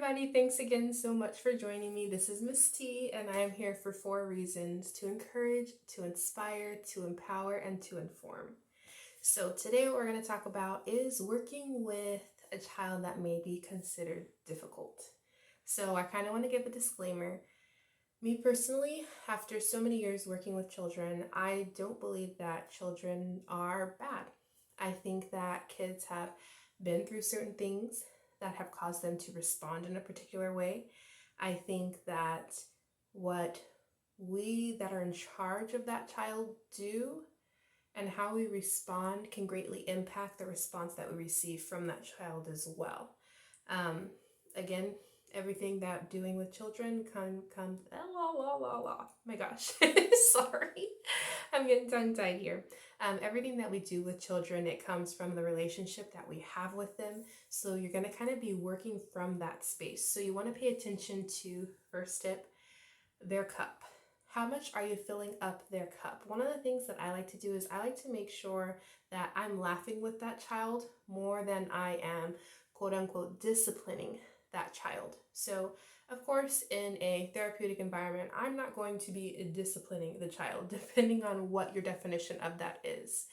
everybody. Thanks again so much for joining me. This is Miss T, and I am here for 4 reasons: to encourage, to inspire, to empower, and to inform. So, today, what we're going to talk about is working with a child that may be considered difficult. So, I kind of want to give a disclaimer. Me personally, after so many years working with children, I don't believe that children are bad. I think that kids have been through certain things that have caused them to respond in a particular way. I think that what we that are in charge of that child do and how we respond can greatly impact the response that we receive from that child as well. Again, everything that doing with children comes my gosh, sorry, I'm getting tongue tied here. Everything that we do with children, it comes from the relationship that we have with them. So you're going to kind of be working from that space. So you want to pay attention to, first tip, their cup. How much are you filling up their cup? One of the things that I like to do is I like to make sure that I'm laughing with that child more than I am, quote unquote, disciplining that child. So, of course, in a therapeutic environment, I'm not going to be disciplining the child, depending on what your definition of that is.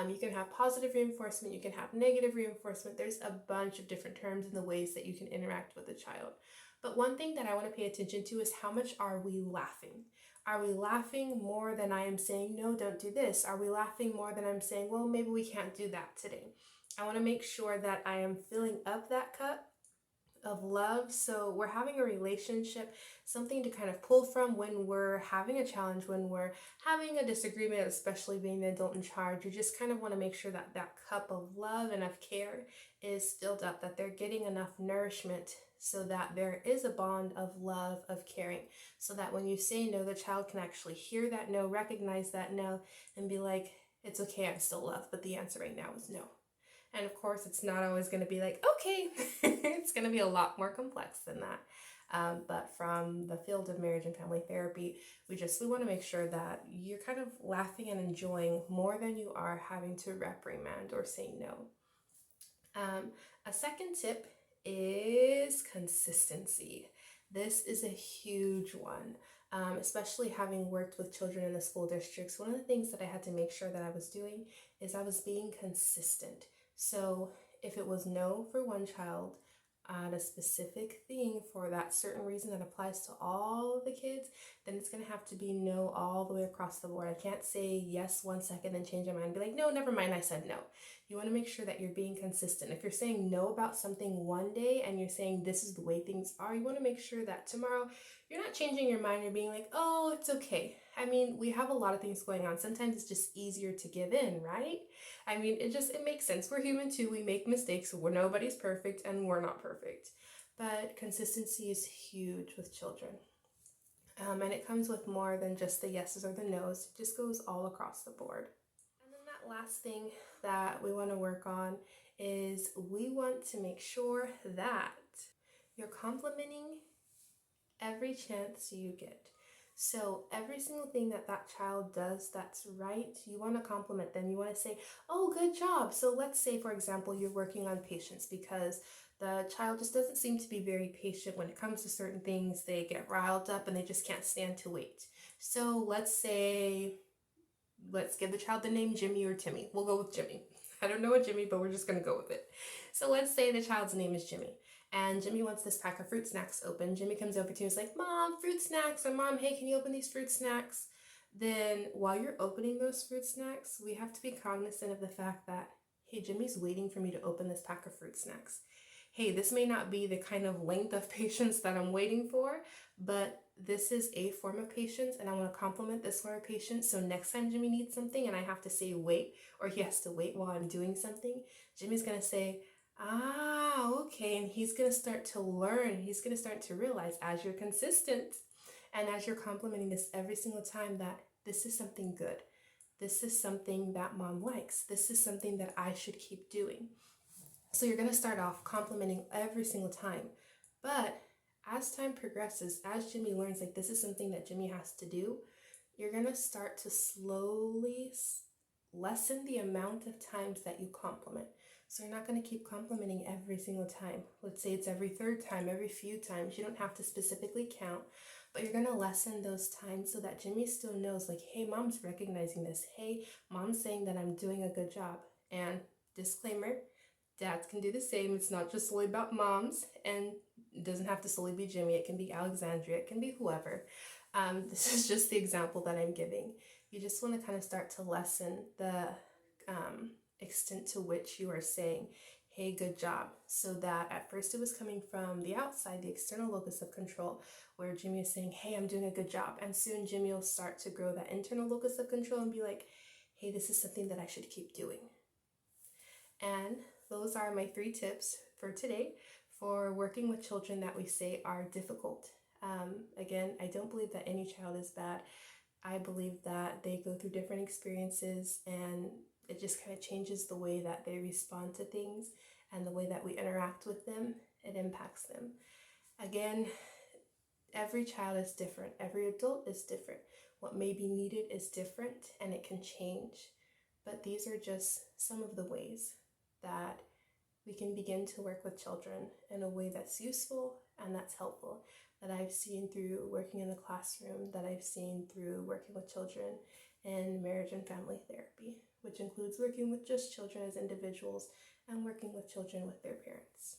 You can have positive reinforcement, you can have negative reinforcement. There's a bunch of different terms and the ways that you can interact with the child. But one thing that I want to pay attention to is how much are we laughing? Are we laughing more than I am saying, no, don't do this? Are we laughing more than I'm saying, well, maybe we can't do that today? I want to make sure that I am filling up that cup of love. So we're having a relationship, something to kind of pull from when we're having a challenge, when we're having a disagreement, especially being the adult in charge. You just kind of want to make sure that that cup of love and of care is filled up, that they're getting enough nourishment so that there is a bond of love, of caring, so that when you say no, the child can actually hear that no, recognize that no, and be like, it's okay, I'm still loved, but the answer right now is no. And of course, it's not always going to be like, okay, it's going to be a lot more complex than that. But from the field of marriage and family therapy, we want to make sure that you're kind of laughing and enjoying more than you are having to reprimand or say no. A second tip is consistency. This is a huge one. Especially having worked with children in the school districts, one of the things that I had to make sure that I was doing is I was being consistent. So if it was no for one child on a specific thing for that certain reason that applies to all of the kids, then it's going to have to be no all the way across the board. I can't say yes 1 second, then change my mind and be like, no, never mind, I said no. You want to make sure that you're being consistent. If you're saying no about something one day and you're saying this is the way things are, you want to make sure that tomorrow you're not changing your mind. You're being like, oh, it's okay. I mean, we have a lot of things going on. Sometimes it's just easier to give in, right? I mean, it makes sense. We're human too. We make mistakes. Nobody's perfect and we're not perfect. But consistency is huge with children. And it comes with more than just the yeses or the nos. It just goes all across the board. And then that last thing that we want to work on is we want to make sure that you're complimenting every chance you get. So every single thing that that child does that's right, you want to compliment them. You want to say, oh, good job. So let's say, for example, you're working on patience because the child just doesn't seem to be very patient when it comes to certain things. They get riled up and they just can't stand to wait. So let's give the child the name Jimmy or Timmy. We'll go with Jimmy. I don't know a Jimmy, but we're just going to go with it. So let's say the child's name is Jimmy. And Jimmy wants this pack of fruit snacks open. Jimmy comes over to you and is like, Mom, fruit snacks. Or Mom, hey, can you open these fruit snacks? Then while you're opening those fruit snacks, we have to be cognizant of the fact that, hey, Jimmy's waiting for me to open this pack of fruit snacks. Hey, this may not be the kind of length of patience that I'm waiting for, but this is a form of patience and I want to compliment this form of patience. So next time Jimmy needs something and I have to say wait, or he has to wait while I'm doing something, Jimmy's going to say, okay, and he's going to start to learn. He's going to start to realize as you're consistent and as you're complimenting this every single time that this is something good. This is something that Mom likes. This is something that I should keep doing. So you're going to start off complimenting every single time. But as time progresses, as Jimmy learns like this is something that Jimmy has to do, you're going to start to slowly lessen the amount of times that you compliment. So you're not going to keep complimenting every single time. Let's say it's every third time, every few times. You don't have to specifically count, but you're going to lessen those times so that Jimmy still knows, like, hey, mom's recognizing this. Hey, mom's saying that I'm doing a good job. And disclaimer, dads can do the same. It's not just solely about moms, and it doesn't have to solely be Jimmy. It can be Alexandria. It can be whoever. This is just the example that I'm giving. You just want to kind of start to lessen the extent to which you are saying, hey, good job. So that at first it was coming from the outside, the external locus of control, where Jimmy is saying, hey, I'm doing a good job. And soon Jimmy will start to grow that internal locus of control and be like, hey, this is something that I should keep doing. And those are my 3 tips for today for working with children that we say are difficult. Again, I don't believe that any child is bad. I believe that they go through different experiences, and it just kind of changes the way that they respond to things and the way that we interact with them. It impacts them. Again, every child is different. Every adult is different. What may be needed is different, and it can change. But these are just some of the ways that we can begin to work with children in a way that's useful and that's helpful, that I've seen through working in the classroom, that I've seen through working with children in marriage and family therapy, which includes working with just children as individuals and working with children with their parents.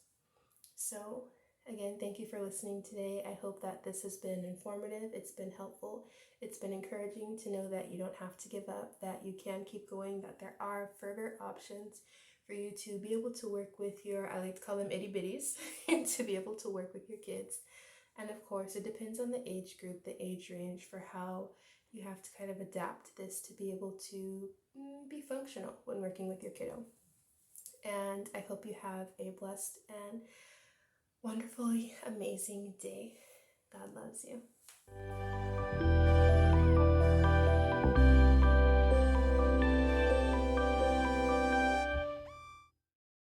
So again, thank you for listening today. I hope that this has been informative. It's been helpful. It's been encouraging to know that you don't have to give up, that you can keep going, that there are further options for you to be able to work with your, I like to call them itty bitties, to be able to work with your kids. And of course, it depends on the age group, the age range, for how you have to kind of adapt this to be able to be functional when working with your kiddo. And I hope you have a blessed and wonderfully amazing day. God loves you.